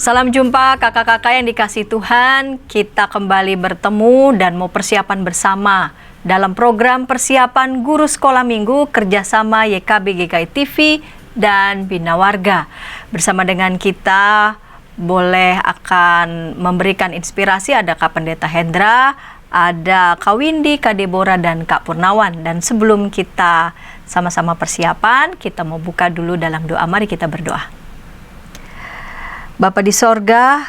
Salam jumpa kakak-kakak yang dikasihi Tuhan. Kita kembali bertemu dan mau persiapan bersama dalam program persiapan guru sekolah minggu kerjasama YKB GKI TV dan Bina Warga. Bersama dengan kita boleh akan memberikan inspirasi, ada Kak Pendeta Hendra, ada Kak Windy, Kak Deborah, dan Kak Purnawan. Dan sebelum kita sama-sama persiapan, kita mau buka dulu dalam doa. Mari kita berdoa. Bapa di sorga,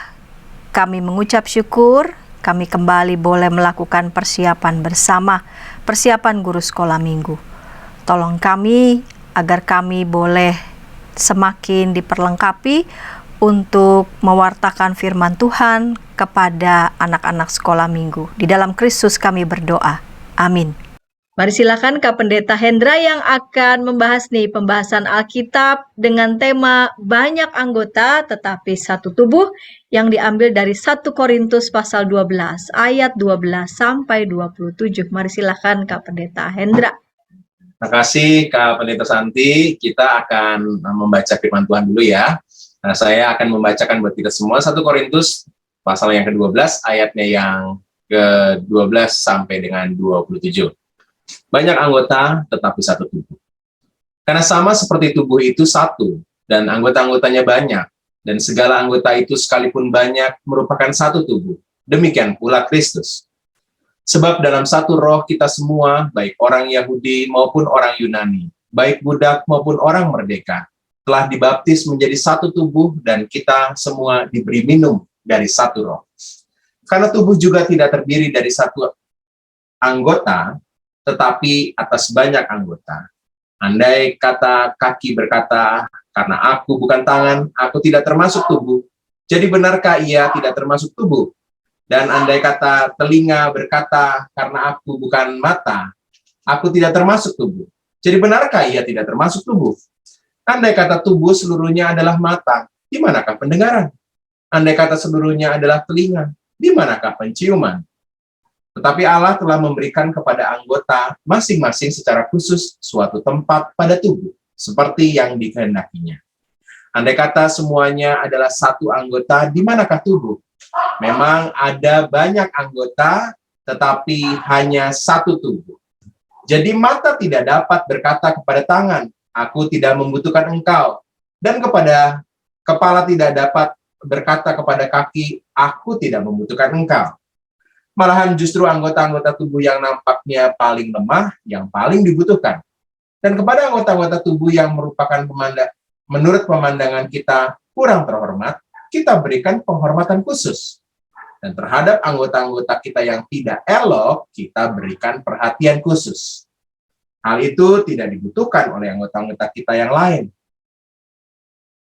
kami mengucap syukur, kami kembali boleh melakukan persiapan bersama, persiapan guru sekolah minggu. Tolong kami agar kami boleh semakin diperlengkapi untuk mewartakan firman Tuhan kepada anak-anak sekolah minggu. Di dalam Kristus kami berdoa. Amin. Mari silakan Kak Pendeta Hendra yang akan membahas pembahasan Alkitab dengan tema banyak anggota tetapi satu tubuh yang diambil dari 1 Korintus pasal 12 ayat 12 sampai 27. Mari silakan Kak Pendeta Hendra. Terima kasih Kak Pendeta Santi. Kita akan membaca firman Tuhan dulu ya. Nah, saya akan membacakan buat kita semua 1 Korintus pasal yang ke-12 ayatnya yang ke-12 sampai dengan 27. Banyak anggota tetapi satu tubuh. Karena sama seperti tubuh itu satu, dan anggota-anggotanya banyak, dan segala anggota itu sekalipun banyak merupakan satu tubuh. Demikian pula Kristus. Sebab dalam satu roh kita semua, baik orang Yahudi maupun orang Yunani, baik budak maupun orang merdeka, telah dibaptis menjadi satu tubuh, dan kita semua diberi minum dari satu roh. Karena tubuh juga tidak terdiri dari satu anggota, tetapi atas banyak anggota. Andai kata kaki berkata, karena aku bukan tangan, aku tidak termasuk tubuh, jadi benarkah ia tidak termasuk tubuh? Dan andai kata telinga berkata, karena aku bukan mata, aku tidak termasuk tubuh, jadi benarkah ia tidak termasuk tubuh? Andai kata tubuh seluruhnya adalah mata, di manakah pendengaran? Andai kata seluruhnya adalah telinga, di manakah penciuman? Tetapi Allah telah memberikan kepada anggota masing-masing secara khusus suatu tempat pada tubuh, seperti yang dikehendakinya. Andai kata semuanya adalah satu anggota, di manakah tubuh? Memang ada banyak anggota, tetapi hanya satu tubuh. Jadi mata tidak dapat berkata kepada tangan, aku tidak membutuhkan engkau. Dan kepada kepala tidak dapat berkata kepada kaki, aku tidak membutuhkan engkau. Malahan justru anggota-anggota tubuh yang nampaknya paling lemah, yang paling dibutuhkan. Dan kepada anggota-anggota tubuh yang merupakan menurut pemandangan kita kurang terhormat, kita berikan penghormatan khusus. Dan terhadap anggota-anggota kita yang tidak elok, kita berikan perhatian khusus. Hal itu tidak dibutuhkan oleh anggota-anggota kita yang lain.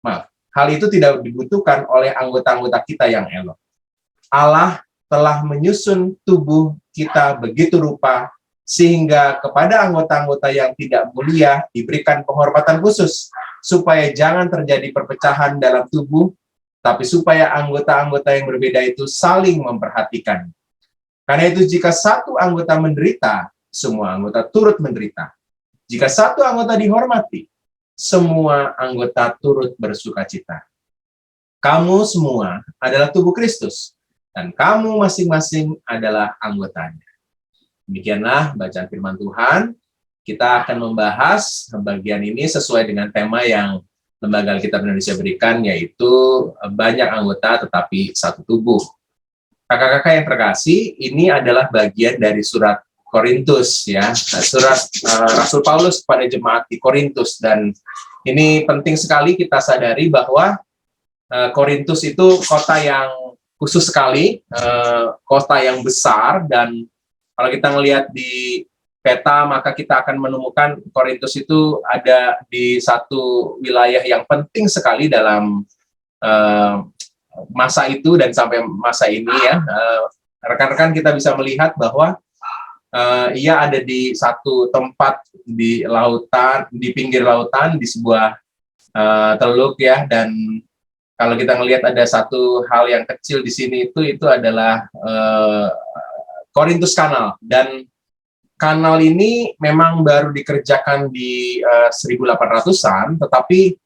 Hal itu tidak dibutuhkan oleh anggota-anggota kita yang elok. Allah telah menyusun tubuh kita begitu rupa, sehingga kepada anggota-anggota yang tidak mulia diberikan penghormatan khusus, supaya jangan terjadi perpecahan dalam tubuh, tapi supaya anggota-anggota yang berbeda itu saling memperhatikan. Karena itu jika satu anggota menderita, semua anggota turut menderita. Jika satu anggota dihormati, semua anggota turut bersukacita. Kamu semua adalah tubuh Kristus, dan kamu masing-masing adalah anggotanya. Demikianlah bacaan firman Tuhan. Kita akan membahas bagian ini sesuai dengan tema yang Lembaga Alkitab Indonesia berikan, yaitu banyak anggota tetapi satu tubuh. Kakak-kakak yang terkasih, ini adalah bagian dari surat Korintus, ya, surat Rasul Paulus kepada jemaat di Korintus. Dan ini penting sekali kita sadari bahwa Korintus itu kota yang khusus sekali, kota yang besar, dan kalau kita melihat di peta, maka kita akan menemukan Korintus itu ada di satu wilayah yang penting sekali dalam masa itu dan sampai masa ini, ya. Rekan-rekan kita bisa melihat bahwa ia ada di satu tempat di lautan, di pinggir lautan, di sebuah teluk, ya. Dan kalau kita melihat ada satu hal yang kecil di sini, itu adalah Korintus Kanal. Dan kanal ini memang baru dikerjakan di 1800-an, tetapi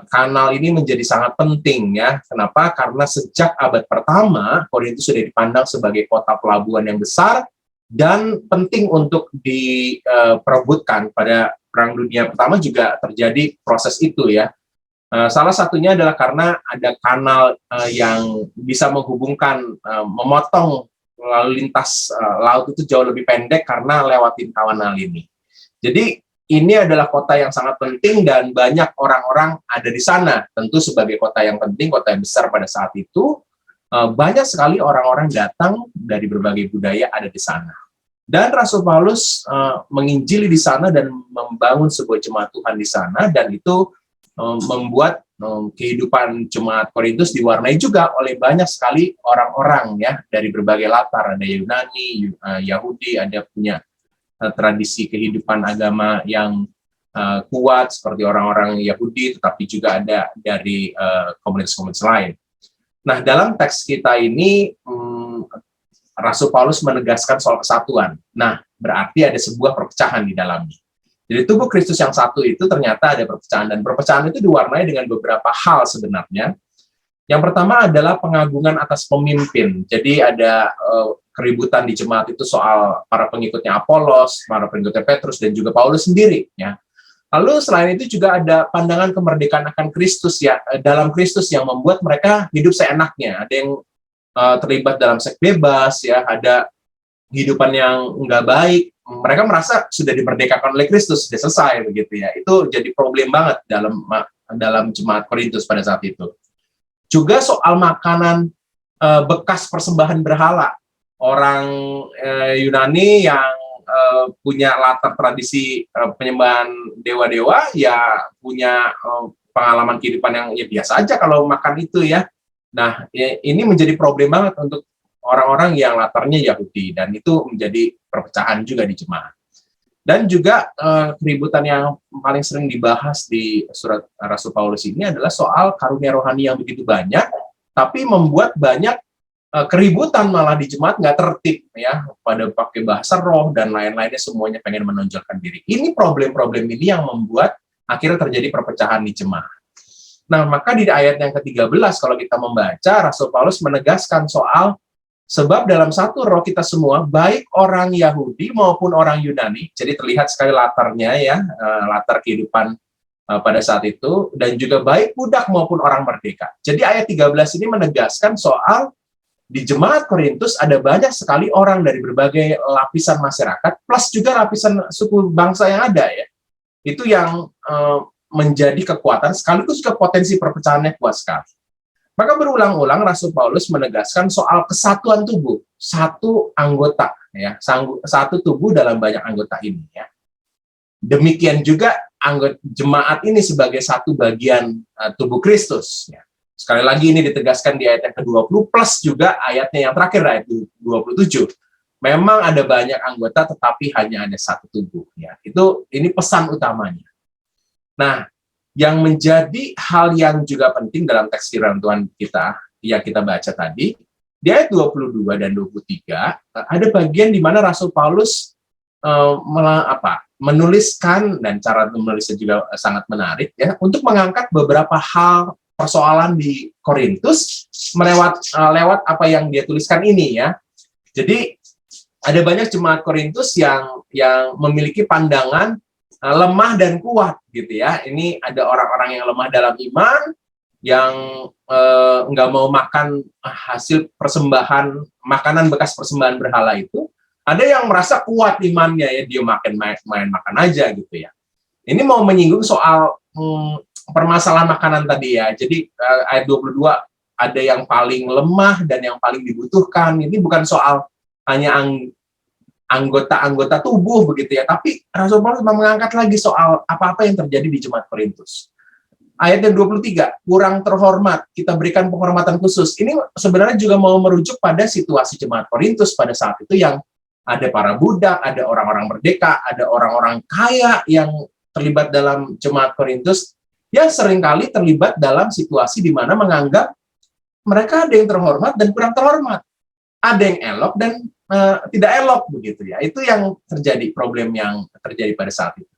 kanal ini menjadi sangat penting ya. Kenapa? Karena sejak abad pertama, Korintus sudah dipandang sebagai kota pelabuhan yang besar dan penting untuk diperebutkan. Pada Perang Dunia Pertama juga terjadi proses itu ya. Salah satunya adalah karena ada kanal yang bisa menghubungkan, memotong lalu lintas laut itu jauh lebih pendek karena lewatin kanal ini. Jadi ini adalah kota yang sangat penting dan banyak orang-orang ada di sana. Tentu sebagai kota yang penting, kota yang besar pada saat itu, banyak sekali orang-orang datang dari berbagai budaya ada di sana. Dan Rasul Paulus menginjili di sana dan membangun sebuah jemaat Tuhan di sana, dan itu membuat kehidupan jemaat Korintus diwarnai juga oleh banyak sekali orang-orang ya dari berbagai latar. Ada Yunani, Yahudi, ada punya tradisi kehidupan agama yang kuat seperti orang-orang Yahudi, tetapi juga ada dari komunitas-komunitas lain. Nah, dalam teks kita ini Rasul Paulus menegaskan soal kesatuan. Nah, berarti ada sebuah perpecahan di dalamnya. Jadi tubuh Kristus yang satu itu ternyata ada perpecahan, dan perpecahan itu diwarnai dengan beberapa hal sebenarnya. Yang pertama adalah pengagungan atas pemimpin. Jadi ada keributan di jemaat itu soal para pengikutnya Apolos, para pengikutnya Petrus, dan juga Paulus sendiri. Ya. Lalu selain itu juga ada pandangan kemerdekaan akan Kristus ya, dalam Kristus yang membuat mereka hidup seenaknya. Ada yang terlibat dalam seks bebas, ya, ada kehidupan yang nggak baik. Mereka merasa sudah dimerdekakan oleh Kristus, sudah selesai begitu ya. Itu jadi problem banget dalam jemaat Korintus pada saat itu. Juga soal makanan bekas persembahan berhala. Orang Yunani yang punya latar tradisi penyembahan dewa-dewa, ya punya pengalaman kehidupan yang ya biasa aja kalau makan itu ya. Nah, ini menjadi problem banget untuk orang-orang yang latarnya Yahudi, dan itu menjadi perpecahan juga di jemaat. Dan juga keributan yang paling sering dibahas di surat Rasul Paulus ini adalah soal karunia rohani yang begitu banyak, tapi membuat banyak keributan malah di jemaat nggak tertib ya, pada pakai bahasa roh dan lain-lainnya, semuanya pengen menonjolkan diri. Ini problem-problem ini yang membuat akhirnya terjadi perpecahan di jemaat. Nah, maka di ayat yang ke-13 kalau kita membaca, Rasul Paulus menegaskan soal sebab dalam satu roh kita semua, baik orang Yahudi maupun orang Yunani. Jadi terlihat sekali latarnya ya, latar kehidupan pada saat itu, dan juga baik budak maupun orang merdeka. Jadi ayat 13 ini menegaskan soal di jemaat Korintus ada banyak sekali orang dari berbagai lapisan masyarakat, plus juga lapisan suku bangsa yang ada ya. Itu yang menjadi kekuatan, sekaligus juga potensi perpecahannya kuat sekali. Maka berulang-ulang Rasul Paulus menegaskan soal kesatuan tubuh, satu anggota ya, satu tubuh dalam banyak anggota ini ya. Demikian juga anggota jemaat ini sebagai satu bagian tubuh Kristus ya. Sekali lagi ini ditegaskan di ayat yang ke-20 plus juga ayatnya yang terakhir, ayat 27. Memang ada banyak anggota tetapi hanya ada satu tubuh ya. Ini pesan utamanya. Nah, yang menjadi hal yang juga penting dalam teks firman Tuhan kita yang kita baca tadi, di ayat 22 dan 23 ada bagian di mana Rasul Paulus menuliskan, dan cara menulisnya juga sangat menarik ya, untuk mengangkat beberapa hal persoalan di Korintus lewat apa yang dia tuliskan ini ya. Jadi ada banyak jemaat Korintus yang memiliki pandangan lemah dan kuat gitu ya. Ini ada orang-orang yang lemah dalam iman, yang nggak mau makan hasil persembahan, makanan bekas persembahan berhala itu. Ada yang merasa kuat imannya ya, dia main makan aja gitu ya. Ini mau menyinggung soal permasalahan makanan tadi ya. Jadi ayat 22 ada yang paling lemah dan yang paling dibutuhkan. Ini bukan soal hanya anggota-anggota tubuh begitu ya, tapi Rasul Paulus mengangkat lagi soal apa-apa yang terjadi di jemaat Korintus. Ayat yang 23, kurang terhormat, kita berikan penghormatan khusus. Ini sebenarnya juga mau merujuk pada situasi jemaat Korintus pada saat itu, yang ada para budak, ada orang-orang merdeka, ada orang-orang kaya yang terlibat dalam jemaat Korintus, yang seringkali terlibat dalam situasi di mana menganggap mereka ada yang terhormat dan kurang terhormat. Ada yang elok dan tidak elok begitu ya. Itu yang terjadi, problem yang terjadi pada saat itu.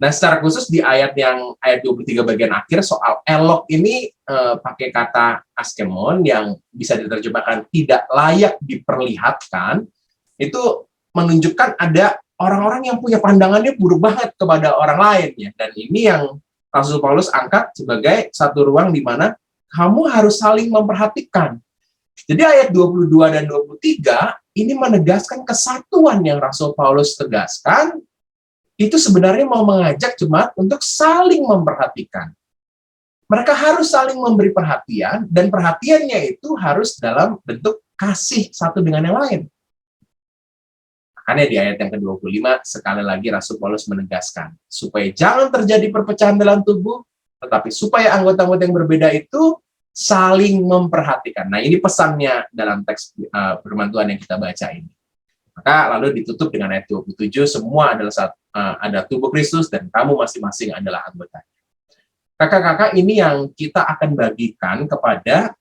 Nah, secara khusus di ayat 23 bagian akhir soal elok ini pakai kata askemon yang bisa diterjemahkan tidak layak diperlihatkan, itu menunjukkan ada orang-orang yang punya pandangannya buruk banget kepada orang lain ya. Dan ini yang Rasul Paulus angkat sebagai satu ruang di mana kamu harus saling memperhatikan. Jadi ayat 22 dan 23 ini menegaskan kesatuan yang Rasul Paulus tegaskan, itu sebenarnya mau mengajak jemaat untuk saling memperhatikan. Mereka harus saling memberi perhatian, dan perhatiannya itu harus dalam bentuk kasih satu dengan yang lain. Makanya di ayat yang ke-25, sekali lagi Rasul Paulus menegaskan, supaya jangan terjadi perpecahan dalam tubuh, tetapi supaya anggota-anggota yang berbeda itu saling memperhatikan. Nah, ini pesannya dalam teks firman Tuhan yang kita baca ini. Maka lalu ditutup dengan ayat 27, semua adalah ada tubuh Kristus dan kamu masing-masing adalah anggotanya. Kakak-kakak, ini yang kita akan bagikan kepada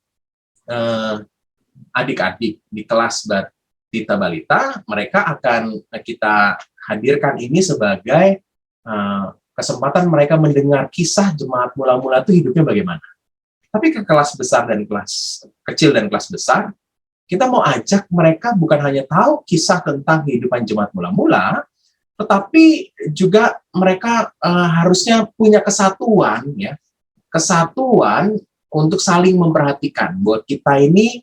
adik-adik di kelas Batita Balita. Mereka akan kita hadirkan ini sebagai kesempatan mereka mendengar kisah jemaat mula-mula itu hidupnya bagaimana. Tapi ke kelas besar dan kelas kecil dan kelas besar, kita mau ajak mereka bukan hanya tahu kisah tentang kehidupan jemaat mula-mula, tetapi juga mereka harusnya punya kesatuan, ya, kesatuan untuk saling memperhatikan bahwa kita ini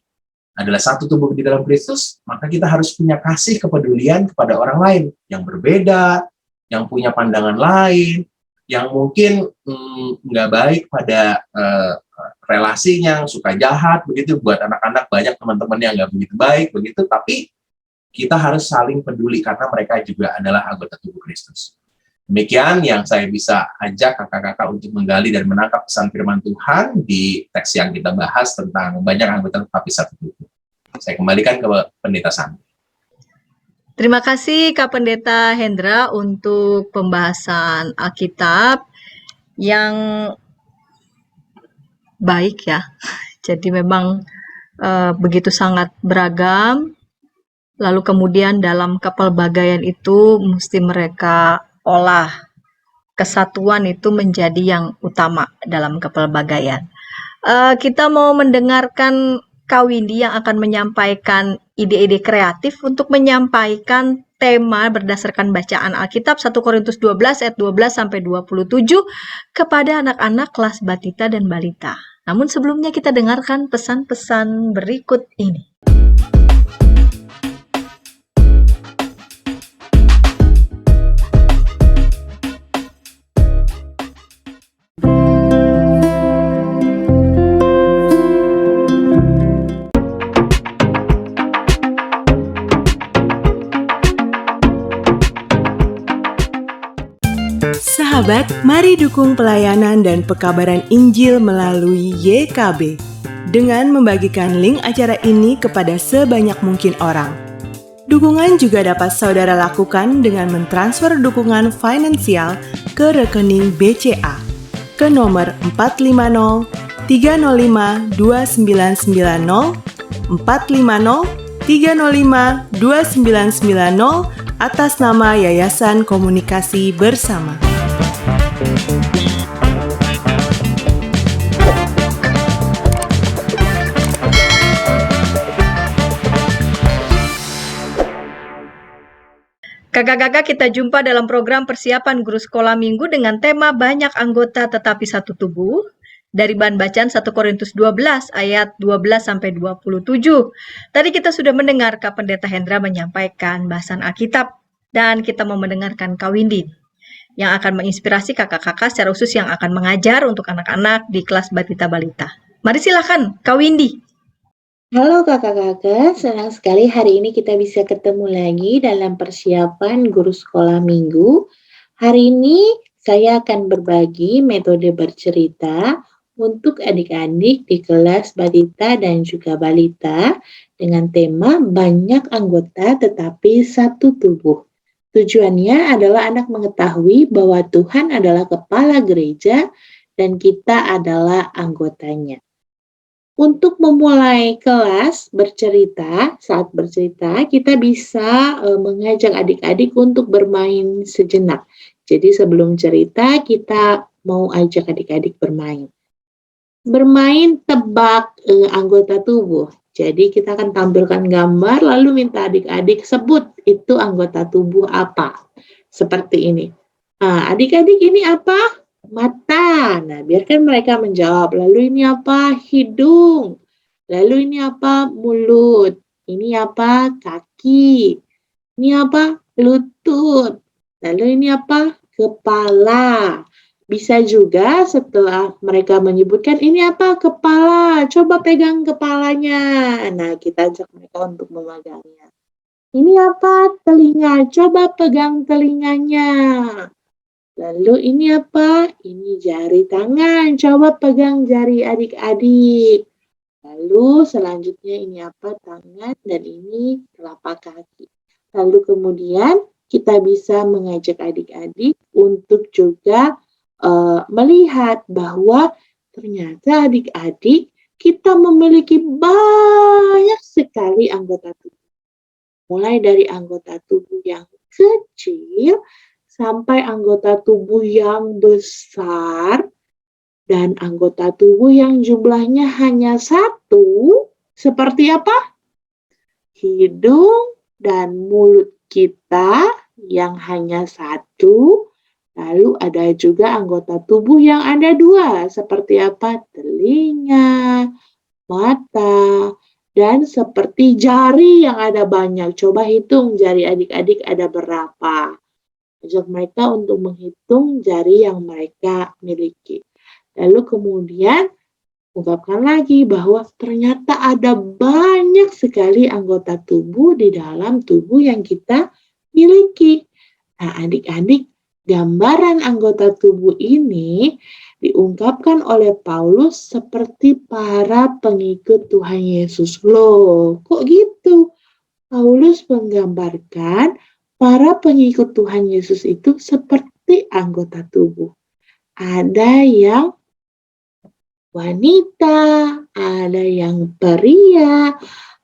adalah satu tubuh di dalam Kristus, maka kita harus punya kasih kepedulian kepada orang lain yang berbeda, yang punya pandangan lain, yang mungkin nggak baik pada relasinya, suka jahat, begitu. Buat anak-anak banyak teman-teman yang nggak begitu baik, begitu. Tapi kita harus saling peduli karena mereka juga adalah anggota tubuh Kristus. Demikian yang saya bisa ajak kakak-kakak untuk menggali dan menangkap pesan firman Tuhan di teks yang kita bahas tentang banyak anggota tetapi satu tubuh. Saya kembalikan ke Pendeta Santi. Terima kasih Kak Pendeta Hendra untuk pembahasan Alkitab yang baik ya. Jadi memang begitu sangat beragam. Lalu kemudian dalam kepelbagaian itu mesti mereka olah. Kesatuan itu menjadi yang utama dalam kepelbagaian. Kita mau mendengarkan Kak Windy yang akan menyampaikan ide-ide kreatif untuk menyampaikan tema berdasarkan bacaan Alkitab 1 Korintus 12 ayat 12 sampai 27 kepada anak-anak kelas Batita dan Balita. Namun sebelumnya kita dengarkan pesan-pesan berikut ini. Sahabat, mari dukung pelayanan dan pekabaran Injil melalui YKB dengan membagikan link acara ini kepada sebanyak mungkin orang. Dukungan juga dapat saudara lakukan dengan mentransfer dukungan finansial ke rekening BCA ke nomor 450 305 2990 450 305 2990 atas nama Yayasan Komunikasi Bersama. Kakak-kakak, kita jumpa dalam program persiapan guru sekolah minggu dengan tema banyak anggota tetapi satu tubuh dari bahan bacaan 1 Korintus 12 ayat 12 sampai 27. Tadi kita sudah mendengar Kak Pendeta Hendra menyampaikan bahasan Alkitab dan kita mau mendengarkan Kak Windy yang akan menginspirasi kakak-kakak secara khusus yang akan mengajar untuk anak-anak di kelas Batita Balita. Mari silakan Kak Windy. Halo kakak-kakak, senang sekali hari ini kita bisa ketemu lagi dalam persiapan guru sekolah minggu. Hari ini saya akan berbagi metode bercerita untuk adik-adik di kelas Batita dan juga Balita dengan tema banyak anggota tetapi satu tubuh. Tujuannya adalah anak mengetahui bahwa Tuhan adalah kepala gereja dan kita adalah anggotanya. Untuk memulai kelas bercerita, saat bercerita kita bisa mengajak adik-adik untuk bermain sejenak. Jadi sebelum cerita, kita mau ajak adik-adik bermain. Bermain tebak anggota tubuh. Jadi kita akan tampilkan gambar, lalu minta adik-adik sebut itu anggota tubuh apa. Seperti ini. Nah, adik-adik ini apa? Mata. Nah, biarkan mereka menjawab. Lalu ini apa? Hidung. Lalu ini apa? Mulut. Ini apa? Kaki. Ini apa? Lutut. Lalu ini apa? Kepala. Bisa juga setelah mereka menyebutkan ini apa? Kepala. Coba pegang kepalanya. Nah, kita ajak mereka untuk memegangnya. Ini apa? Telinga. Coba pegang telinganya. Lalu ini apa? Ini jari tangan. Coba pegang jari adik-adik. Lalu selanjutnya ini apa? Tangan, dan ini telapak kaki. Lalu kemudian kita bisa mengajak adik-adik untuk juga melihat bahwa ternyata adik-adik kita memiliki banyak sekali anggota tubuh. Mulai dari anggota tubuh yang kecil sampai anggota tubuh yang besar dan anggota tubuh yang jumlahnya hanya satu. Seperti apa? Hidung dan mulut kita yang hanya satu. Lalu ada juga anggota tubuh yang ada dua, seperti apa? Telinga, mata, dan seperti jari yang ada banyak. Coba hitung jari adik-adik ada berapa. Ajak mereka untuk menghitung jari yang mereka miliki. Lalu kemudian ungkapkan lagi bahwa ternyata ada banyak sekali anggota tubuh di dalam tubuh yang kita miliki. Nah, adik-adik, gambaran anggota tubuh ini diungkapkan oleh Paulus seperti para pengikut Tuhan Yesus. Loh, kok gitu? Paulus menggambarkan para pengikut Tuhan Yesus itu seperti anggota tubuh. Ada yang wanita, ada yang pria,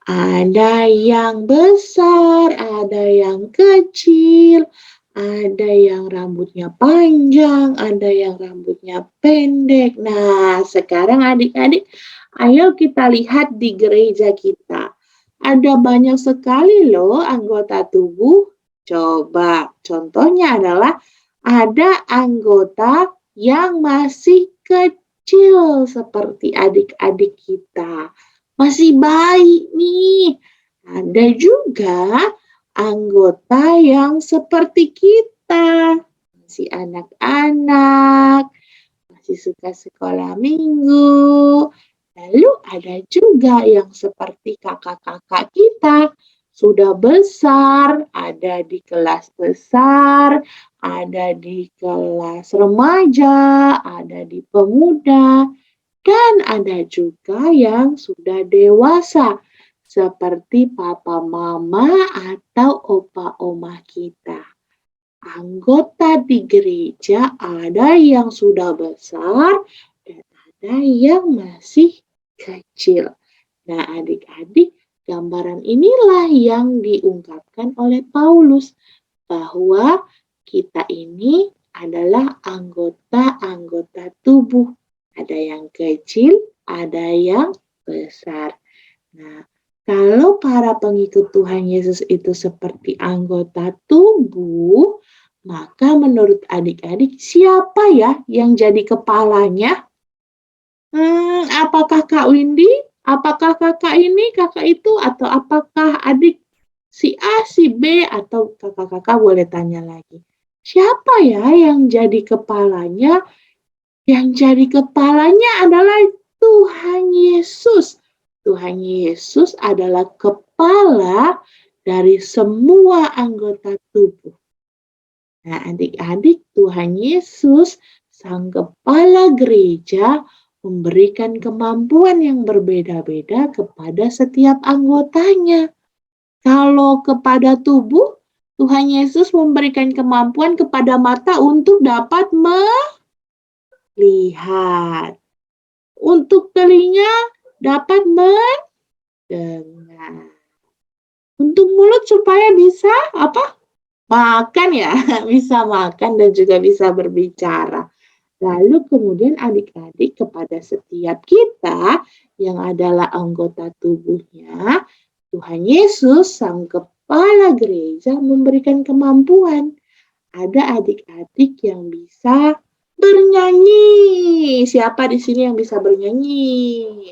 ada yang besar, ada yang kecil, ada yang rambutnya panjang, ada yang rambutnya pendek. Nah, sekarang adik-adik, ayo kita lihat di gereja kita. Ada banyak sekali loh anggota tubuh. Coba, contohnya adalah ada anggota yang masih kecil seperti adik-adik kita. Masih bayi nih. Ada juga anggota yang seperti kita, masih anak-anak, masih suka sekolah minggu. Lalu ada juga yang seperti kakak-kakak kita, sudah besar, ada di kelas besar, ada di kelas remaja, ada di pemuda, dan ada juga yang sudah dewasa, seperti papa mama atau opa oma kita. Anggota di gereja ada yang sudah besar dan ada yang masih kecil. Nah, adik-adik, gambaran inilah yang diungkapkan oleh Paulus bahwa kita ini adalah anggota-anggota tubuh. Ada yang kecil, ada yang besar. Nah, kalau para pengikut Tuhan Yesus itu seperti anggota tubuh, maka menurut adik-adik siapa ya yang jadi kepalanya? Apakah Kak Windy? Apakah kakak ini, kakak itu? Atau apakah adik si A, si B? Atau kakak-kakak boleh tanya lagi. Siapa ya yang jadi kepalanya? Yang jadi kepalanya adalah Tuhan Yesus. Tuhan Yesus adalah kepala dari semua anggota tubuh. Nah, adik-adik, Tuhan Yesus, sang kepala gereja, memberikan kemampuan yang berbeda-beda kepada setiap anggotanya. Kalau kepada tubuh, Tuhan Yesus memberikan kemampuan kepada mata untuk dapat melihat. Untuk telinga dapat mendengar. Untuk mulut supaya bisa apa? makan ya, bisa makan dan juga bisa berbicara. Lalu kemudian adik-adik kepada setiap kita yang adalah anggota tubuhnya, Tuhan Yesus sang kepala gereja memberikan kemampuan. Ada adik-adik yang bisa bernyanyi. Siapa di sini yang bisa bernyanyi?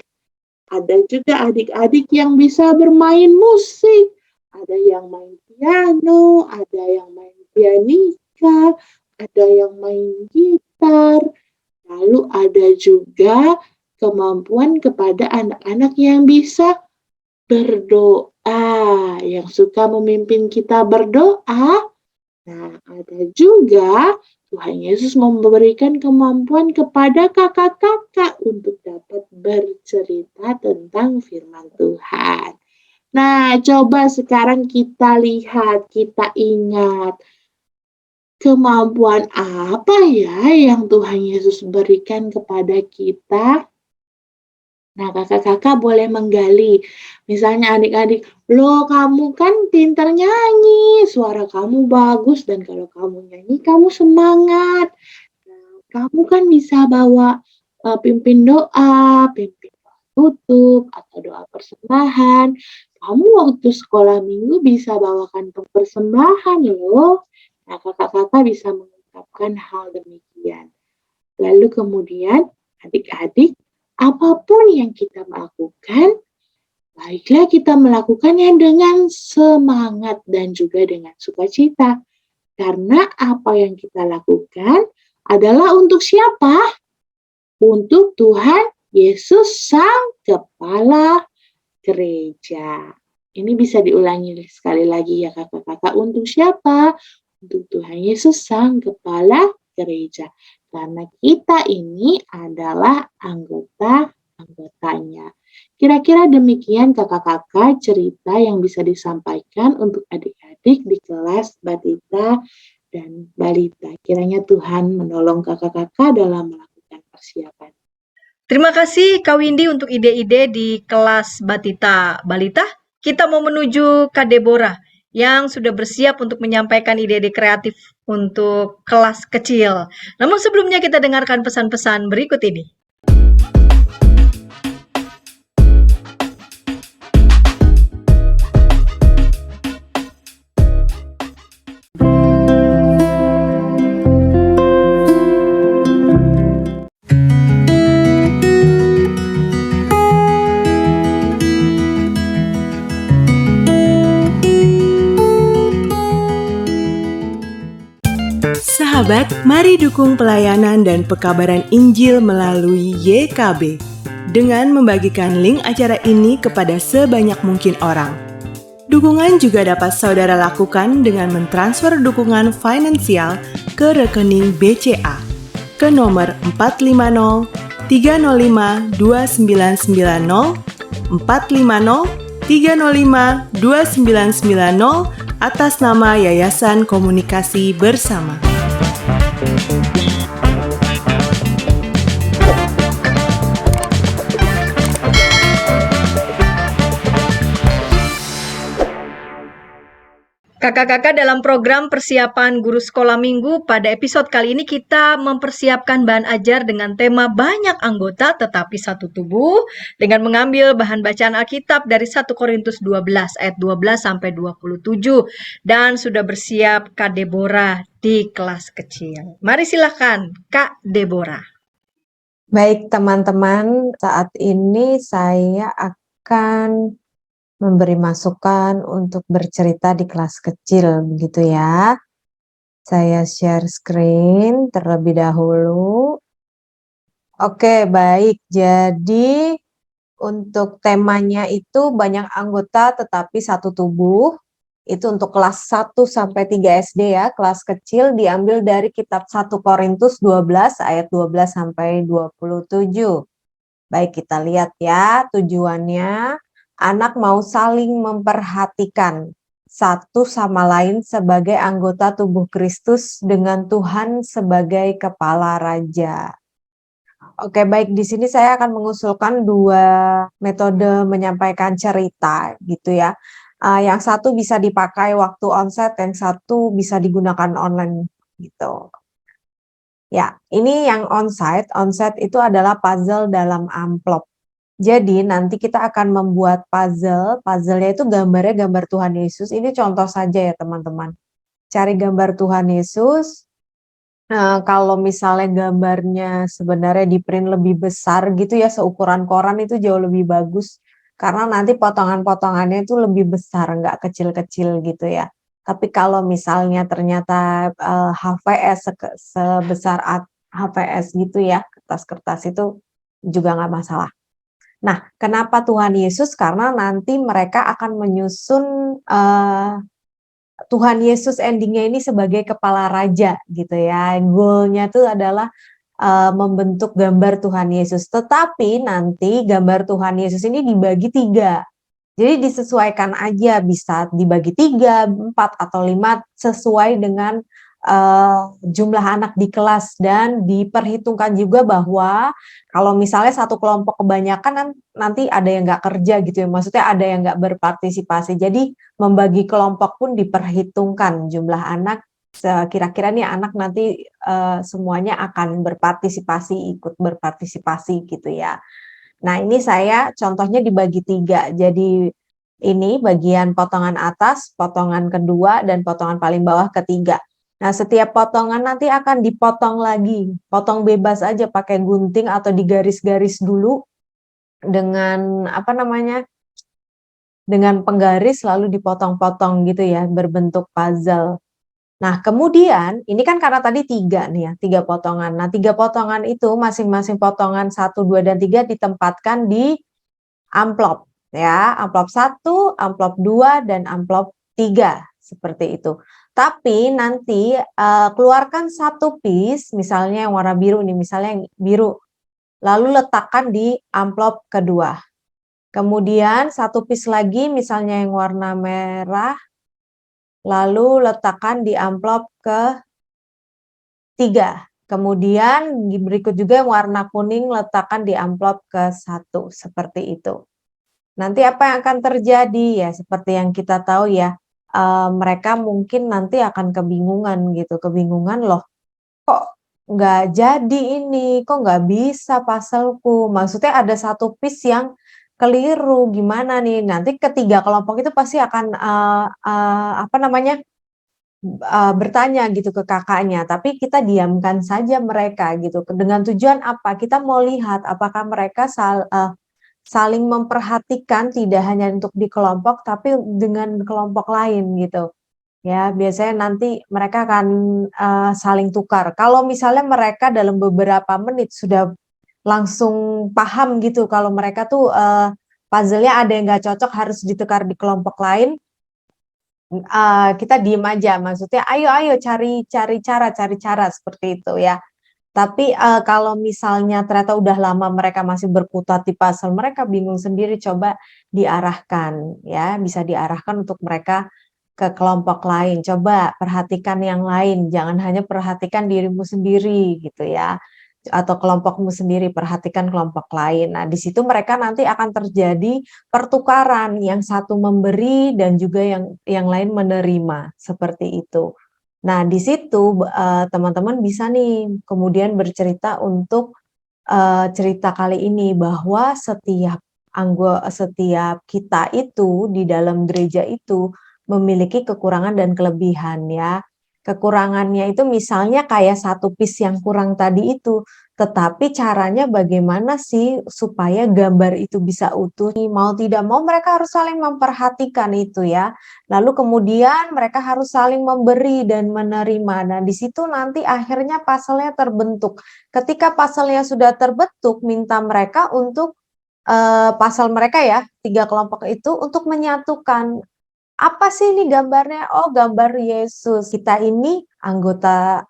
Ada juga adik-adik yang bisa bermain musik. Ada yang main piano, ada yang main pianika, ada yang main gitar. Lalu ada juga kemampuan kepada anak-anak yang bisa berdoa, yang suka memimpin kita berdoa. Nah, ada juga Tuhan Yesus memberikan kemampuan kepada kakak-kakak untuk dapat bercerita tentang firman Tuhan. Nah, coba sekarang kita lihat, kita ingat, kemampuan apa ya yang Tuhan Yesus berikan kepada kita? Nah, kakak-kakak boleh menggali. Misalnya adik-adik, loh kamu kan pintar nyanyi, suara kamu bagus, dan kalau kamu nyanyi, kamu semangat. Nah, kamu kan bisa bawa pimpin doa, pimpin doa tutup, atau doa persembahan. Kamu waktu sekolah minggu bisa bawakan persembahan loh. Nah, kakak-kakak bisa mengungkapkan hal demikian. Lalu kemudian adik-adik, apapun yang kita lakukan, baiklah kita melakukannya dengan semangat dan juga dengan sukacita. Karena apa yang kita lakukan adalah untuk siapa? Untuk Tuhan Yesus Sang Kepala Gereja. Ini bisa diulangi sekali lagi ya kakak-kakak. Untuk siapa? Untuk Tuhan Yesus Sang Kepala Gereja. Karena kita ini adalah anggotanya. Kira-kira demikian kakak-kakak cerita yang bisa disampaikan untuk adik-adik di kelas Batita dan Balita. Kiranya Tuhan menolong kakak-kakak dalam melakukan persiapan. Terima kasih Kak Windy untuk ide-ide di kelas Batita Balita. Kita mau menuju Kak Deborah yang sudah bersiap untuk menyampaikan ide-ide kreatif untuk kelas kecil. Namun sebelumnya kita dengarkan pesan-pesan berikut ini. Sahabat, mari dukung pelayanan dan pekabaran Injil melalui YKB dengan membagikan link acara ini kepada sebanyak mungkin orang. Dukungan juga dapat saudara lakukan dengan mentransfer dukungan finansial ke rekening BCA ke nomor 450 305 2990 450 305 2990 atas nama Yayasan Komunikasi Bersama. Kakak-kakak, dalam program persiapan guru sekolah minggu pada episode kali ini kita mempersiapkan bahan ajar dengan tema banyak anggota tetapi satu tubuh dengan mengambil bahan bacaan Alkitab dari 1 Korintus 12 ayat 12 sampai 27 dan sudah bersiap Kak Deborah di kelas kecil. Mari silakan Kak Deborah. Baik teman-teman, saat ini saya akan memberi masukan untuk bercerita di kelas kecil, begitu ya. Saya share screen terlebih dahulu. Oke, baik. Jadi untuk temanya itu banyak anggota tetapi satu tubuh. Itu untuk kelas 1 sampai 3 SD ya, kelas kecil diambil dari kitab 1 Korintus 12 ayat 12 sampai 27. Baik, kita lihat ya tujuannya. Anak mau saling memperhatikan satu sama lain sebagai anggota tubuh Kristus dengan Tuhan sebagai kepala raja. Oke, baik, di sini saya akan mengusulkan dua metode menyampaikan cerita gitu ya. Yang satu bisa dipakai waktu onsite, yang satu bisa digunakan online gitu. Ya, ini yang onsite. Onsite itu adalah puzzle dalam amplop. Jadi nanti kita akan membuat puzzle. Puzzle-nya itu gambarnya gambar Tuhan Yesus. Ini contoh saja ya teman-teman. Cari gambar Tuhan Yesus. Kalau misalnya gambarnya sebenarnya di print lebih besar gitu ya, seukuran koran itu jauh lebih bagus. Karena nanti potongan-potongannya itu lebih besar, nggak kecil-kecil gitu ya. Tapi kalau misalnya ternyata HVS sebesar HVS gitu ya, kertas-kertas itu juga nggak masalah. Nah, kenapa Tuhan Yesus? Karena nanti mereka akan menyusun Tuhan Yesus endingnya ini sebagai kepala raja gitu ya. Goalnya tuh adalah membentuk gambar Tuhan Yesus. Tetapi nanti gambar Tuhan Yesus ini dibagi 3. Jadi disesuaikan aja, bisa dibagi 3, 4, atau 5 sesuai dengan jumlah anak di kelas, dan diperhitungkan juga bahwa kalau misalnya satu kelompok kebanyakan nanti ada yang nggak kerja gitu ya, maksudnya ada yang nggak berpartisipasi. Jadi membagi kelompok pun diperhitungkan jumlah anak, kira-kira nih anak nanti semuanya akan berpartisipasi, ikut berpartisipasi gitu ya. Nah, ini saya contohnya dibagi 3. Jadi ini bagian potongan atas, potongan kedua, dan potongan paling bawah ketiga. Nah, setiap potongan nanti akan dipotong lagi. Potong bebas aja pakai gunting atau digaris-garis dulu dengan dengan penggaris, lalu dipotong-potong gitu ya, berbentuk puzzle. Nah, kemudian ini kan karena tadi 3 nih ya, 3 potongan. Nah, 3 potongan itu masing-masing potongan 1, 2, dan 3 ditempatkan di amplop ya, amplop 1, amplop 2, dan amplop 3 seperti itu. Tapi nanti keluarkan satu piece, misalnya yang warna biru nih, misalnya yang biru, lalu letakkan di amplop kedua. Kemudian satu piece lagi, misalnya yang warna merah, lalu letakkan di amplop ke-3. Kemudian berikut juga yang warna kuning letakkan di amplop ke-1, seperti itu. Nanti apa yang akan terjadi ya, seperti yang kita tahu ya, mereka mungkin nanti akan kebingungan loh, kok nggak jadi ini, kok nggak bisa puzzle-ku, maksudnya ada satu piece yang keliru, gimana nih? Nanti ketiga kelompok itu pasti akan bertanya gitu ke kakaknya, tapi kita diamkan saja mereka gitu, dengan tujuan apa? Kita mau lihat apakah mereka saling memperhatikan, tidak hanya untuk di kelompok tapi dengan kelompok lain gitu. Ya, biasanya nanti mereka akan saling tukar. Kalau misalnya mereka dalam beberapa menit sudah langsung paham gitu kalau mereka tuh puzzle-nya ada yang nggak cocok harus ditukar di kelompok lain, kita diem aja, maksudnya ayo cari cara seperti itu ya. Tapi kalau misalnya ternyata udah lama mereka masih berkutat di puzzle, mereka bingung sendiri, coba diarahkan ya, bisa diarahkan untuk mereka ke kelompok lain. Coba perhatikan yang lain, jangan hanya perhatikan dirimu sendiri gitu ya, atau kelompokmu sendiri, perhatikan kelompok lain. Nah, di situ mereka nanti akan terjadi pertukaran, yang satu memberi dan juga yang lain menerima, seperti itu. Nah, di situ teman-teman bisa nih kemudian bercerita untuk cerita kali ini, bahwa setiap kita itu di dalam gereja itu memiliki kekurangan dan kelebihan ya. Kekurangannya itu misalnya kayak satu piece yang kurang tadi itu, tetapi caranya bagaimana sih supaya gambar itu bisa utuh. Mau tidak mau mereka harus saling memperhatikan itu ya. Lalu kemudian mereka harus saling memberi dan menerima. Nah, di situ nanti akhirnya puzzle-nya terbentuk. Ketika puzzle-nya sudah terbentuk, minta mereka untuk puzzle mereka ya, 3 kelompok itu untuk menyatukan. Apa sih ini gambarnya? Oh, gambar Yesus. Kita ini anggota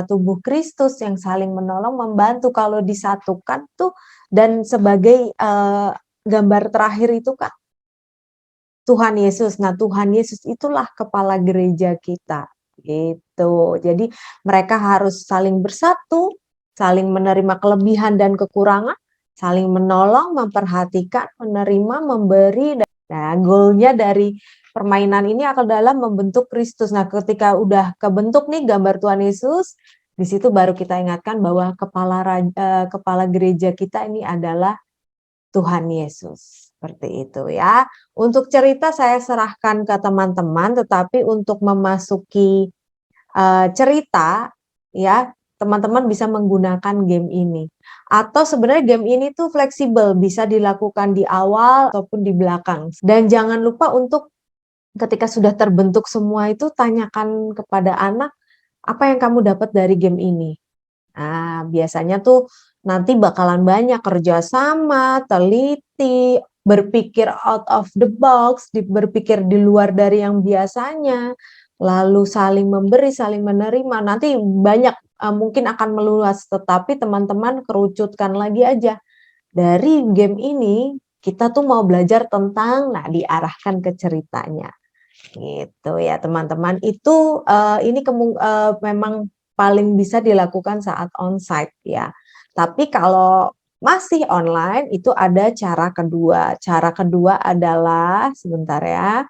tubuh Kristus yang saling menolong, membantu. Kalau disatukan tuh, dan sebagai gambar terakhir itu kan Tuhan Yesus. Nah, Tuhan Yesus itulah kepala gereja kita. Gitu. Jadi mereka harus saling bersatu, saling menerima kelebihan dan kekurangan, saling menolong, memperhatikan, menerima, memberi, dan Nah, goalnya dari permainan ini adalah membentuk Kristus. Nah, ketika udah kebentuk nih gambar Tuhan Yesus, di situ baru kita ingatkan bahwa kepala gereja kita ini adalah Tuhan Yesus. Seperti itu ya. Untuk cerita saya serahkan ke teman-teman, tetapi untuk memasuki cerita ya, teman-teman bisa menggunakan game ini. Atau sebenarnya game ini tuh fleksibel, bisa dilakukan di awal ataupun di belakang. Dan jangan lupa untuk ketika sudah terbentuk semua itu tanyakan kepada anak, apa yang kamu dapat dari game ini? Nah, biasanya tuh nanti bakalan banyak kerjasama, teliti, berpikir out of the box, berpikir di luar dari yang biasanya, lalu saling memberi, saling menerima. Nanti banyak mungkin akan meluas, tetapi teman-teman kerucutkan lagi aja. Dari game ini kita tuh mau belajar tentang, nah diarahkan ke ceritanya. Gitu ya teman-teman. Itu ini memang paling bisa dilakukan saat onsite ya. Tapi kalau masih online itu ada cara kedua. Cara kedua adalah sebentar ya.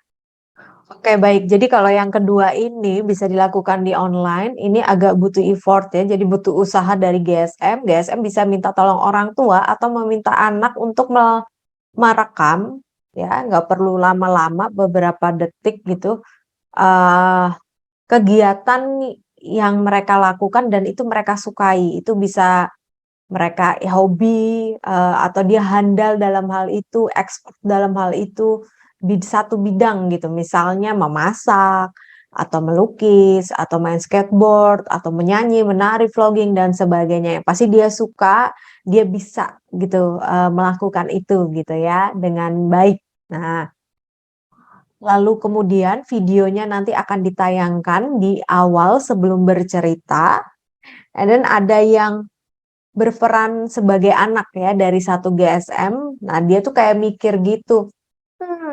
Oke baik, jadi kalau yang kedua ini bisa dilakukan di online, ini agak butuh effort ya, jadi butuh usaha dari GSM. GSM bisa minta tolong orang tua atau meminta anak untuk merekam ya, nggak perlu lama-lama, beberapa detik gitu, kegiatan yang mereka lakukan dan itu mereka sukai. Itu bisa mereka hobi, atau dia handal dalam hal itu, expert dalam hal itu, di satu bidang gitu. Misalnya memasak, atau melukis, atau main skateboard, atau menyanyi, menari, vlogging, dan sebagainya. Yang pasti dia suka, dia bisa gitu, melakukan itu gitu ya, dengan baik. Nah, lalu kemudian videonya nanti akan ditayangkan di awal sebelum bercerita, and then ada yang berperan sebagai anak ya dari satu GSM. Nah, dia tuh kayak mikir gitu,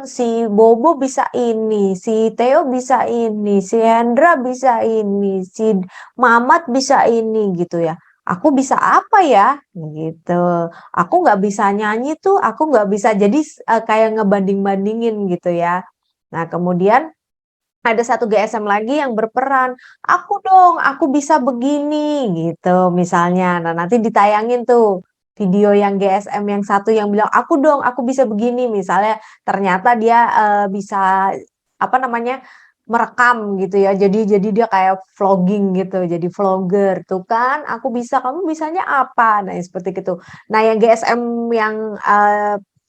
si Bobo bisa ini, si Theo bisa ini, si Hendra bisa ini, si Mamat bisa ini gitu ya. Aku bisa apa ya? Gitu. Aku nggak bisa nyanyi tuh, aku nggak bisa. Jadi kayak ngebanding-bandingin gitu ya. Nah, kemudian ada satu GSM lagi yang berperan, "Aku dong, aku bisa begini," gitu misalnya. Nah, nanti ditayangin tuh video yang GSM yang satu yang bilang, "Aku dong, aku bisa begini." Misalnya ternyata dia, bisa, apa namanya, merekam gitu ya. Jadi dia kayak vlogging gitu, jadi vlogger, "Tuh kan, aku bisa, kamu bisanya apa?" Nah, seperti itu. Nah, yang GSM yang,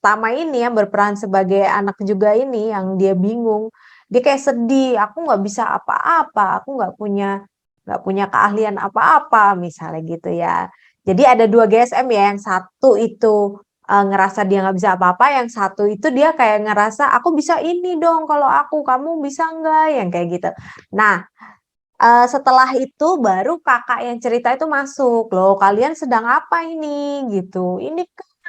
pertama ini yang berperan sebagai anak juga ini, yang dia bingung, dia kayak sedih, "Aku nggak bisa apa-apa, aku nggak punya keahlian apa-apa," misalnya gitu ya. Jadi ada 2 GSM ya, yang satu itu, ngerasa dia nggak bisa apa-apa, yang satu itu dia kayak ngerasa, "Aku bisa ini dong kalau aku, kamu bisa nggak?" Yang kayak gitu. Nah, setelah itu baru kakak yang cerita itu masuk, "Loh kalian sedang apa ini?" Gitu. "Ini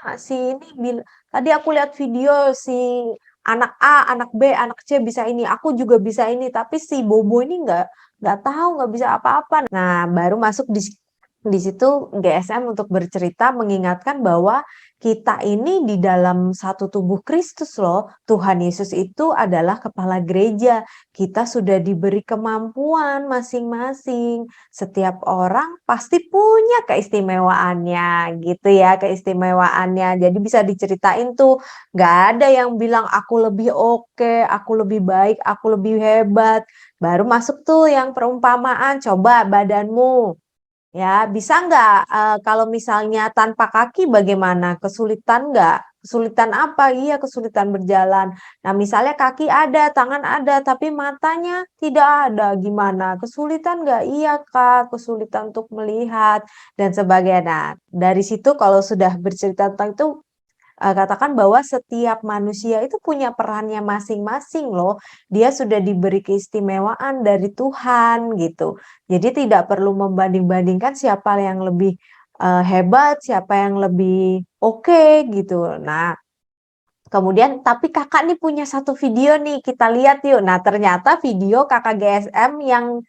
Kak, si ini tadi aku lihat video si anak A, anak B, anak C bisa ini, aku juga bisa ini, tapi si Bobo ini nggak tahu, nggak bisa apa-apa." Nah, baru masuk di situ GSM untuk bercerita mengingatkan bahwa kita ini di dalam satu tubuh Kristus loh. Tuhan Yesus itu adalah kepala gereja. Kita sudah diberi kemampuan masing-masing. Setiap orang pasti punya keistimewaannya gitu ya, keistimewaannya. Jadi bisa diceritain tuh, nggak ada yang bilang aku lebih oke, aku lebih baik, aku lebih hebat. Baru masuk tuh yang perumpamaan, coba badanmu. Ya, bisa nggak, kalau misalnya tanpa kaki bagaimana? Kesulitan nggak? Kesulitan apa? Iya, kesulitan berjalan. Nah, misalnya kaki ada, tangan ada, tapi matanya tidak ada, gimana? Kesulitan nggak? Iya, Kak, kesulitan untuk melihat dan sebagainya. Nah, dari situ kalau sudah bercerita tentang itu, katakan bahwa setiap manusia itu punya perannya masing-masing loh. Dia sudah diberi keistimewaan dari Tuhan gitu. Jadi tidak perlu membanding-bandingkan siapa yang lebih, hebat, siapa yang lebih oke gitu. Nah, kemudian tapi Kakak nih punya satu video nih, kita lihat yuk. Nah, ternyata video Kakak GSM yang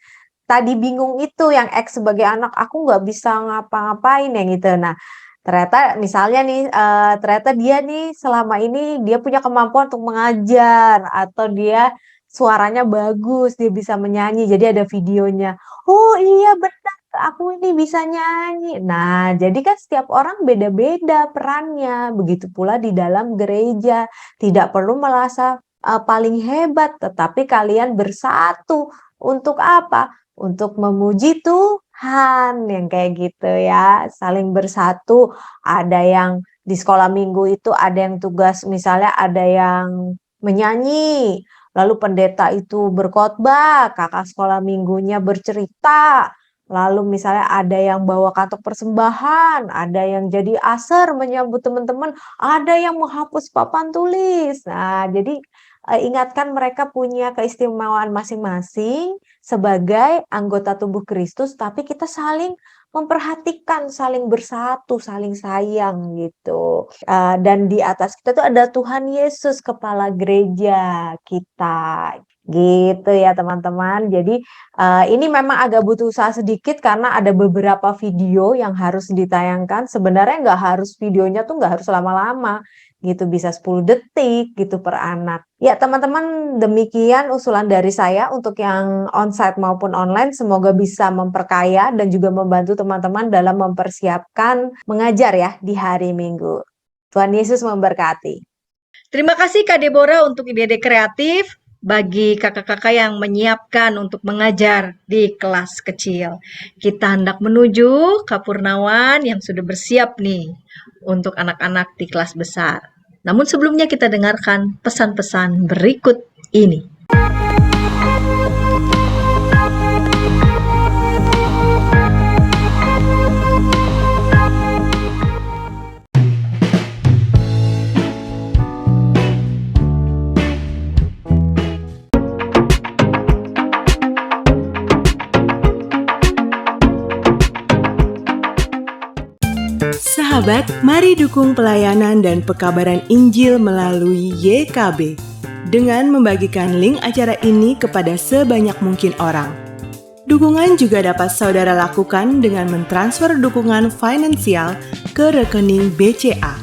tadi bingung itu, yang X sebagai anak, "Aku nggak bisa ngapa-ngapain," yang itu. Nah, Ternyata misalnya nih, ternyata dia nih selama ini dia punya kemampuan untuk mengajar atau dia suaranya bagus, dia bisa menyanyi, jadi ada videonya. "Oh iya benar, aku ini bisa nyanyi." Nah, jadi kan setiap orang beda-beda perannya, begitu pula di dalam gereja. Tidak perlu merasa, paling hebat, tetapi kalian bersatu untuk apa? Untuk memuji Tuhan, yang kayak gitu ya, saling bersatu. Ada yang di sekolah minggu itu ada yang tugas misalnya ada yang menyanyi, lalu pendeta itu berkhotbah, kakak sekolah minggunya bercerita, lalu misalnya ada yang bawa kantok persembahan, ada yang jadi aser menyambut teman-teman, ada yang menghapus papan tulis. Nah, jadi ingatkan mereka punya keistimewaan masing-masing sebagai anggota tubuh Kristus, tapi kita saling memperhatikan, saling bersatu, saling sayang gitu. Dan di atas kita tuh ada Tuhan Yesus, kepala gereja kita. Gitu ya teman-teman. Jadi ini memang agak butuh usaha sedikit karena ada beberapa video yang harus ditayangkan. Sebenarnya nggak harus videonya tuh nggak harus lama-lama gitu, bisa 10 detik gitu per anak. Ya teman-teman, demikian usulan dari saya untuk yang onsite maupun online. Semoga bisa memperkaya dan juga membantu teman-teman dalam mempersiapkan mengajar ya di hari Minggu. Tuhan Yesus memberkati. Terima kasih Kak Deborah untuk ide-ide kreatif bagi kakak-kakak yang menyiapkan untuk mengajar di kelas kecil. Kita hendak menuju Kak Purnawan yang sudah bersiap nih untuk anak-anak di kelas besar. Namun sebelumnya kita dengarkan pesan-pesan berikut ini. Sahabat, mari dukung pelayanan dan pekabaran Injil melalui YKB dengan membagikan link acara ini kepada sebanyak mungkin orang. Dukungan juga dapat saudara lakukan dengan mentransfer dukungan finansial ke rekening BCA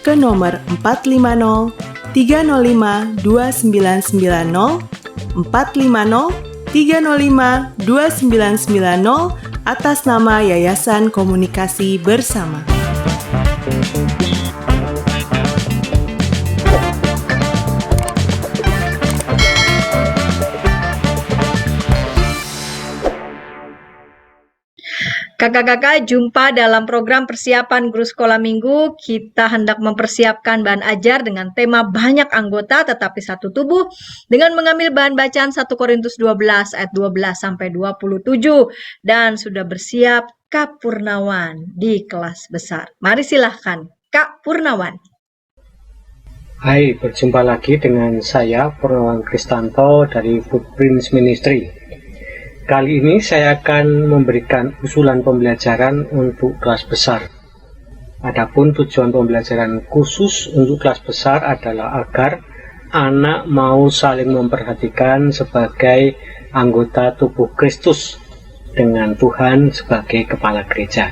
ke nomor 450 305 2990 450 305 2990 atas nama Yayasan Komunikasi Bersama. Kakak-kakak, jumpa dalam program persiapan guru sekolah minggu. Kita hendak mempersiapkan bahan ajar dengan tema banyak anggota tetapi satu tubuh dengan mengambil bahan bacaan 1 Korintus 12 ayat 12 sampai 27 dan sudah bersiap Kak Purnawan di kelas besar. Mari silahkan Kak Purnawan. Hai, berjumpa lagi dengan saya Purnawan Kristanto dari Footprints Ministry. Kali ini saya akan memberikan usulan pembelajaran untuk kelas besar. Adapun tujuan pembelajaran khusus untuk kelas besar adalah agar anak mau saling memperhatikan sebagai anggota tubuh Kristus dengan Tuhan sebagai kepala gereja.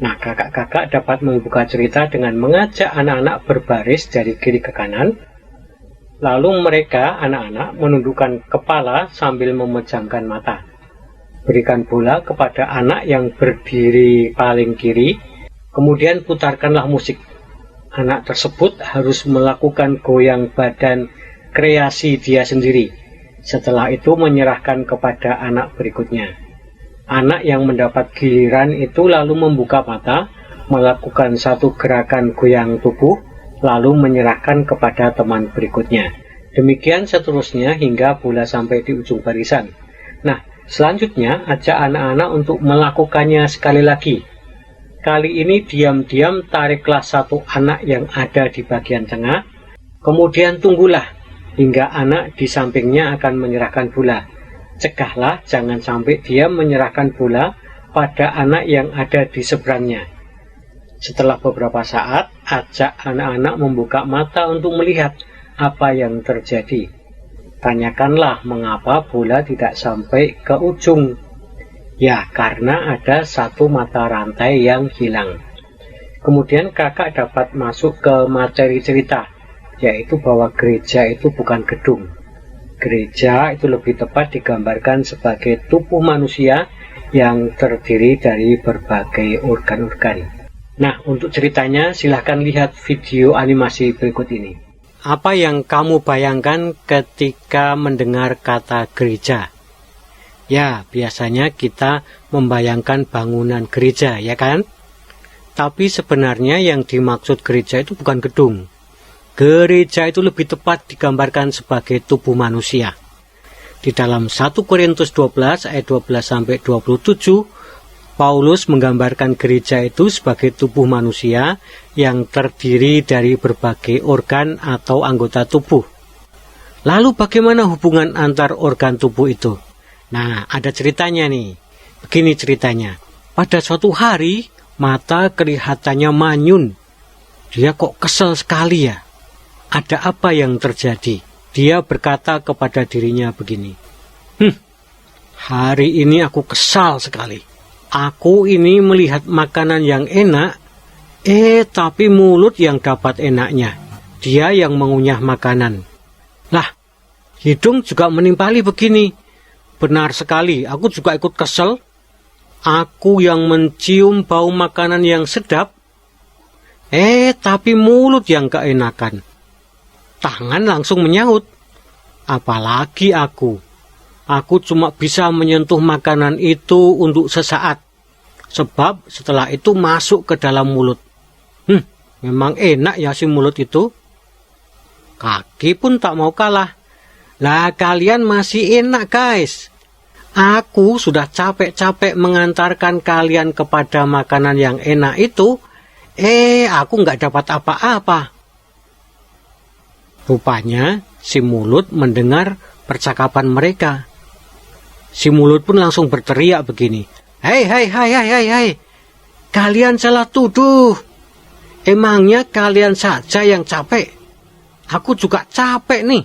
Nah, kakak-kakak dapat membuka cerita dengan mengajak anak-anak berbaris dari kiri ke kanan. Lalu mereka, anak-anak, menundukkan kepala sambil memejamkan mata. Berikan bola kepada anak yang berdiri paling kiri, kemudian putarkanlah musik. Anak tersebut harus melakukan goyang badan kreasi dia sendiri. Setelah itu menyerahkan kepada anak berikutnya. Anak yang mendapat giliran itu lalu membuka mata, melakukan satu gerakan goyang tubuh, lalu menyerahkan kepada teman berikutnya. Demikian seterusnya hingga bola sampai di ujung barisan. Nah, selanjutnya ajak anak-anak untuk melakukannya sekali lagi. Kali ini diam-diam tariklah satu anak yang ada di bagian tengah, kemudian tunggulah hingga anak di sampingnya akan menyerahkan bola. Cegahlah jangan sampai dia menyerahkan bola pada anak yang ada di seberangnya. Setelah beberapa saat, ajak anak-anak membuka mata untuk melihat apa yang terjadi. Tanyakanlah mengapa bola tidak sampai ke ujung. Ya, karena ada satu mata rantai yang hilang. Kemudian kakak dapat masuk ke materi cerita, yaitu bahwa gereja itu bukan gedung. Gereja itu lebih tepat digambarkan sebagai tubuh manusia yang terdiri dari berbagai organ-organ. Nah, untuk ceritanya silahkan lihat video animasi berikut ini. Apa yang kamu bayangkan ketika mendengar kata gereja? Ya, biasanya kita membayangkan bangunan gereja, ya kan? Tapi sebenarnya yang dimaksud gereja itu bukan gedung. Gereja itu lebih tepat digambarkan sebagai tubuh manusia. Di dalam 1 Korintus 12 ayat 12-27, Paulus menggambarkan gereja itu sebagai tubuh manusia yang terdiri dari berbagai organ atau anggota tubuh. Lalu bagaimana hubungan antar organ tubuh itu? Nah, ada ceritanya nih. Begini ceritanya. Pada suatu hari, mata kelihatannya manyun. Dia kok kesel sekali ya? Ada apa yang terjadi? Dia berkata kepada dirinya begini. Hari ini aku kesal sekali. Aku ini melihat makanan yang enak, tapi mulut yang dapat enaknya. Dia yang mengunyah makanan. Lah, hidung juga menimpali begini. Benar sekali, aku juga ikut kesel. Aku yang mencium bau makanan yang sedap, tapi mulut yang keenakan. Tangan langsung menyaut. Apalagi aku. Aku cuma bisa menyentuh makanan itu untuk sesaat. Sebab setelah itu masuk ke dalam mulut. Memang enak ya si mulut itu. Kaki pun tak mau kalah. Lah kalian masih enak guys. Aku sudah capek-capek mengantarkan kalian kepada makanan yang enak itu. Aku nggak dapat apa-apa. Rupanya si mulut mendengar percakapan mereka. Si mulut pun langsung berteriak begini. Hei, kalian salah tuduh. Emangnya kalian saja yang capek? Aku juga capek nih.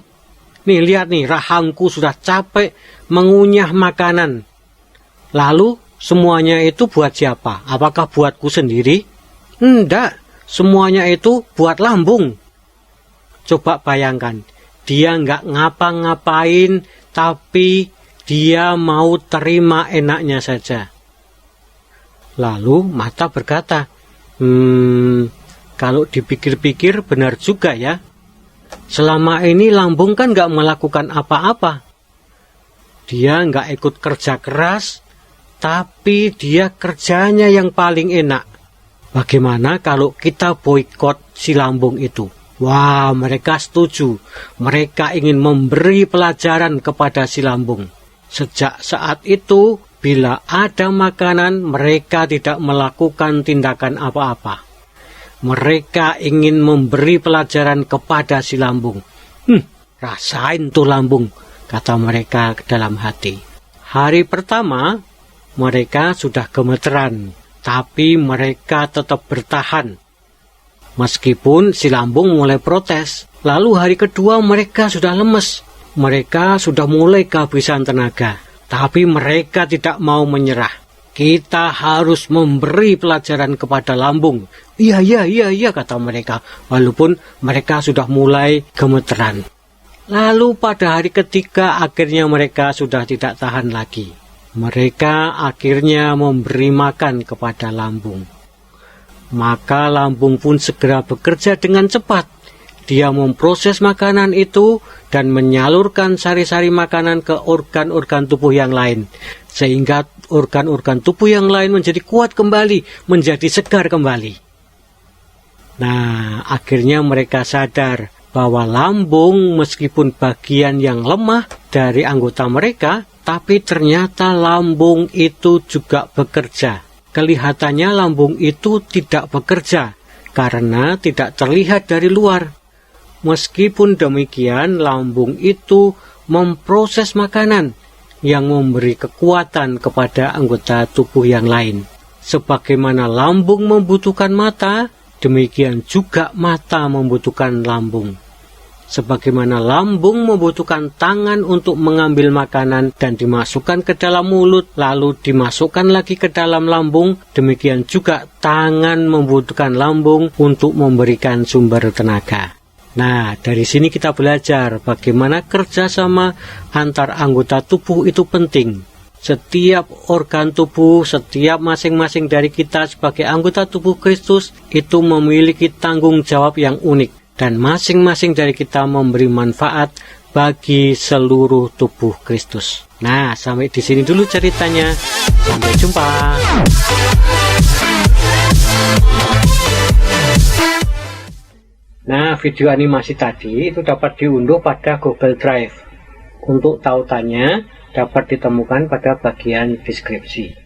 Nih lihat nih, rahangku sudah capek mengunyah makanan. Lalu semuanya itu buat siapa? Apakah buatku sendiri? Enggak, semuanya itu buat lambung. Coba bayangkan, dia nggak ngapa-ngapain, tapi dia mau terima enaknya saja. Lalu mata berkata, kalau dipikir-pikir benar juga ya. Selama ini lambung kan nggak melakukan apa-apa. Dia nggak ikut kerja keras, tapi dia kerjanya yang paling enak. Bagaimana kalau kita boikot si lambung itu? Wah, mereka setuju. Mereka ingin memberi pelajaran kepada si lambung. Sejak saat itu, bila ada makanan, mereka tidak melakukan tindakan apa-apa. Mereka ingin memberi pelajaran kepada si lambung. Rasain tuh lambung, kata mereka dalam hati. Hari pertama, mereka sudah gemeteran, tapi mereka tetap bertahan. Meskipun si lambung mulai protes, lalu hari kedua mereka sudah lemes. Mereka sudah mulai kehabisan tenaga, tapi mereka tidak mau menyerah. Kita harus memberi pelajaran kepada lambung. Iya, kata mereka, walaupun mereka sudah mulai gemeteran. Lalu pada hari ketiga akhirnya mereka sudah tidak tahan lagi. Mereka akhirnya memberi makan kepada lambung. Maka lambung pun segera bekerja dengan cepat. Dia memproses makanan itu dan menyalurkan sari-sari makanan ke organ-organ tubuh yang lain. Sehingga organ-organ tubuh yang lain menjadi kuat kembali, menjadi segar kembali. Nah, akhirnya mereka sadar bahwa lambung meskipun bagian yang lemah dari anggota mereka, tapi ternyata lambung itu juga bekerja. Kelihatannya lambung itu tidak bekerja karena tidak terlihat dari luar. Meskipun demikian, lambung itu memproses makanan yang memberi kekuatan kepada anggota tubuh yang lain. Sebagaimana lambung membutuhkan mata, demikian juga mata membutuhkan lambung. Sebagaimana lambung membutuhkan tangan untuk mengambil makanan dan dimasukkan ke dalam mulut, lalu dimasukkan lagi ke dalam lambung, demikian juga tangan membutuhkan lambung untuk memberikan sumber tenaga. Nah, dari sini kita belajar bagaimana kerjasama antar anggota tubuh itu penting. Setiap organ tubuh, setiap masing-masing dari kita sebagai anggota tubuh Kristus itu memiliki tanggung jawab yang unik. Dan masing-masing dari kita memberi manfaat bagi seluruh tubuh Kristus. Nah, sampai di sini dulu ceritanya. Sampai jumpa. Nah, video animasi tadi itu dapat diunduh pada Google Drive. Untuk tautannya dapat ditemukan pada bagian deskripsi.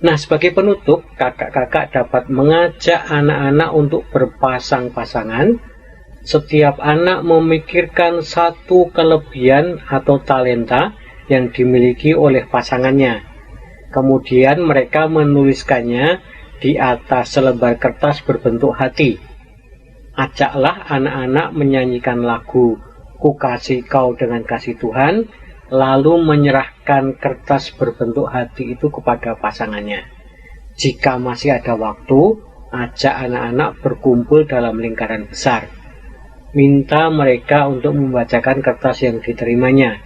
Nah, sebagai penutup, kakak-kakak dapat mengajak anak-anak untuk berpasang-pasangan. Setiap anak memikirkan satu kelebihan atau talenta yang dimiliki oleh pasangannya. Kemudian mereka menuliskannya di atas selembar kertas berbentuk hati. Ajaklah anak-anak menyanyikan lagu "Ku kasih kau dengan kasih Tuhan", lalu menyerahkan kertas berbentuk hati itu kepada pasangannya. Jika masih ada waktu, ajak anak-anak berkumpul dalam lingkaran besar. Minta mereka untuk membacakan kertas yang diterimanya.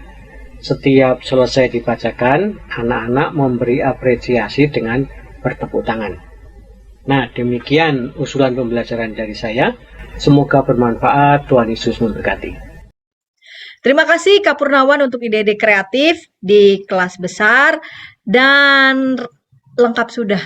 Setiap selesai dibacakan, anak-anak memberi apresiasi dengan bertepuk tangan. Nah, demikian usulan pembelajaran dari saya. Semoga bermanfaat. Tuhan Yesus memberkati. Terima kasih Kak Purnawan untuk ide-ide kreatif di kelas besar dan lengkap sudah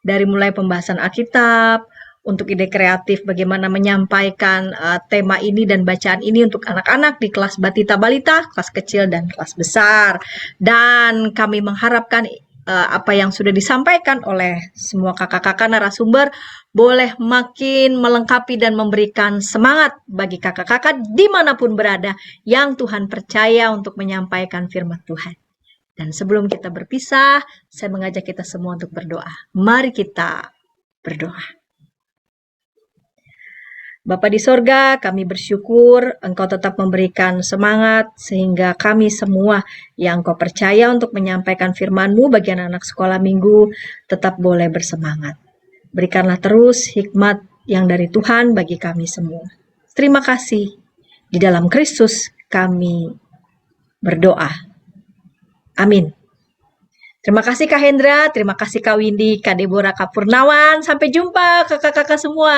dari mulai pembahasan Alkitab, untuk ide kreatif bagaimana menyampaikan tema ini dan bacaan ini untuk anak-anak di kelas Batita Balita, kelas kecil dan kelas besar. Dan kami mengharapkan apa yang sudah disampaikan oleh semua kakak-kakak narasumber boleh makin melengkapi dan memberikan semangat bagi kakak-kakak dimanapun berada yang Tuhan percaya untuk menyampaikan firman Tuhan. Dan sebelum kita berpisah, saya mengajak kita semua untuk berdoa. Mari kita berdoa. Bapa di sorga, kami bersyukur Engkau tetap memberikan semangat sehingga kami semua yang Engkau percaya untuk menyampaikan firman-Mu bagi anak-anak sekolah minggu tetap boleh bersemangat. Berikanlah terus hikmat yang dari Tuhan bagi kami semua. Terima kasih. Di dalam Kristus kami berdoa. Amin. Terima kasih Kak Hendra, terima kasih Kak Windy, Kak Deborah, Kak Purnawan. Sampai jumpa kakak-kakak semua.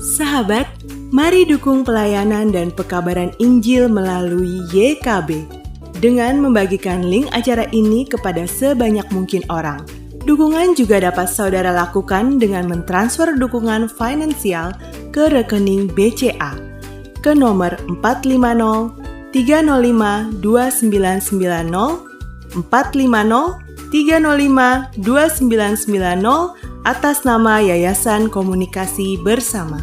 Sahabat, mari dukung pelayanan dan pekabaran Injil melalui YKB dengan membagikan link acara ini kepada sebanyak mungkin orang. Dukungan juga dapat saudara lakukan dengan mentransfer dukungan finansial ke rekening BCA ke nomor 450 305 2990 450 305 2990 atas nama Yayasan Komunikasi Bersama.